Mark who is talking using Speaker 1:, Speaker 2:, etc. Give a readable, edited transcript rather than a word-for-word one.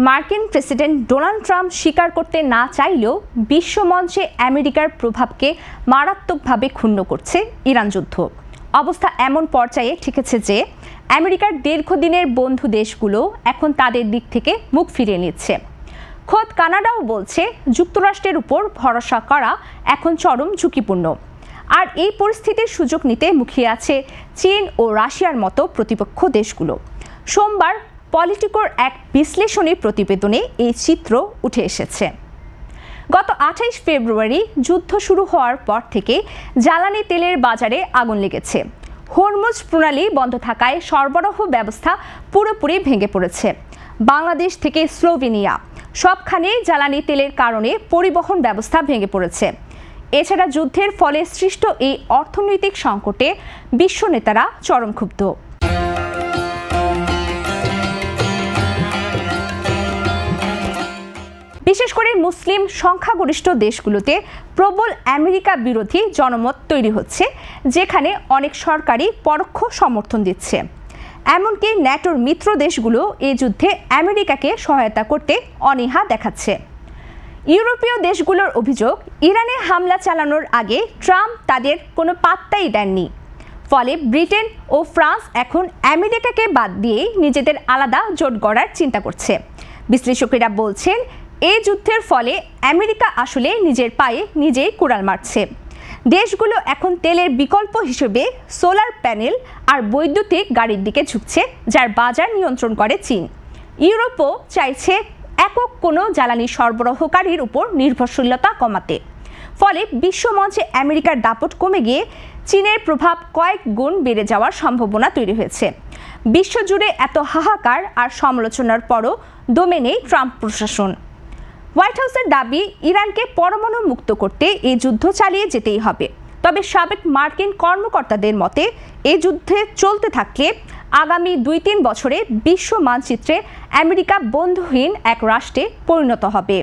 Speaker 1: মার্কিন president Donald Trump স্বীকার করতে না চাইলেও বিশ্বমঞ্চে আমেরিকার প্রভাবকে মারাত্মকভাবে ক্ষুণ্ণ করছে ইরান যুদ্ধ। অবস্থা এমন পর্যায়ে ঠেকেছে যে আমেরিকার দীর্ঘদিনের বন্ধু দেশগুলো এখন তাদের দিক থেকে মুখ ফিরিয়ে নিচ্ছে। খোদ কানাডাও বলছে যুক্তরাষ্ট্রের উপর ভরসা করা এখন চরম ঝুঁকিপূর্ণ। আর এই পরিস্থিতির সুযোগ নিতে মুখিয়ে আছে চীন ও রাশিয়ার মতো প্রতিপক্ষ দেশগুলো। সোমবার পলিটিকোর এক বিশ্লেষণী প্রতিবেদনে এই চিত্র উঠে এসেছে। গত 28 ফেব্রুয়ারি যুদ্ধ শুরু হওয়ার পর থেকে জ্বালানি তেলের বাজারে আগুন লেগেছে। হরমুজ প্রণালী বন্ধ থাকায় সরবরাহ ব্যবস্থা পুরোপুরি ভেঙে পড়েছে। বাংলাদেশ থেকে স্লোভেনিয়া সবখানেই জ্বালানি তেলের কারণে পরিবহন ব্যবস্থা ভেঙে পড়েছে। এছাড়া যুদ্ধের ফলে সৃষ্ট এই অর্থনৈতিক সংকটে বিশ্ব নেতারা চরম ক্ষুব্ধ। বিশেষ করে মুসলিম সংখ্যাগরিষ্ঠ দেশগুলোতে প্রবল আমেরিকা বিরোধী জনমত তৈরি হচ্ছে, যেখানে অনেক সরকারই পরোক্ষ সমর্থন দিচ্ছে। এমনকি ন্যাটোর মিত্র দেশগুলো এই যুদ্ধে আমেরিকাকে সহায়তা করতে অনীহা দেখাচ্ছে। ইউরোপীয় দেশগুলোর অভিযোগ, ইরানে হামলা চালানোর আগে ট্রাম্প তাদের কোনো পাত্তাই দেননি। ফলে ব্রিটেন ও ফ্রান্স এখন আমেরিকাকে বাদ দিয়ে নিজেদের আলাদা জোট গড়ার চিন্তা করছে। বিশ্লেষকেরা বলছেন, এই যুদ্ধের ফলে আমেরিকা আসলে নিজের পায়ে নিজেই কুড়াল মারছে। দেশগুলো এখন তেলের বিকল্প হিসেবে সোলার প্যানেল আর বৈদ্যুতিক গাড়ির দিকে ঝুঁকছে, যার বাজার নিয়ন্ত্রণ করে চীন। ইউরোপও চাইছে একক কোনো জ্বালানি সরবরাহকারীর উপর নির্ভরশীলতা কমাতে। ফলে বিশ্বমঞ্চে আমেরিকার দাপট কমে গিয়ে চীনের প্রভাব কয়েক গুণ বেড়ে যাওয়ার সম্ভাবনা তৈরি হয়েছে। বিশ্বজুড়ে এত হাহাকার আর সমালোচনার পরও দমে নেই ট্রাম্প প্রশাসন। হোয়াইট হাউসের দাবি, ইরানকে পরমাণু মুক্ত করতে এই যুদ্ধ চালিয়ে যেতেই হবে। তবে সাবেক মার্কিন কর্মকর্তাদের মতে, এই যুদ্ধে চলতে থাকলে আগামী 2-3 বছরে বিশ্ব মানচিত্রে আমেরিকা বন্ধুহীন এক রাষ্ট্রে পরিণত হবে।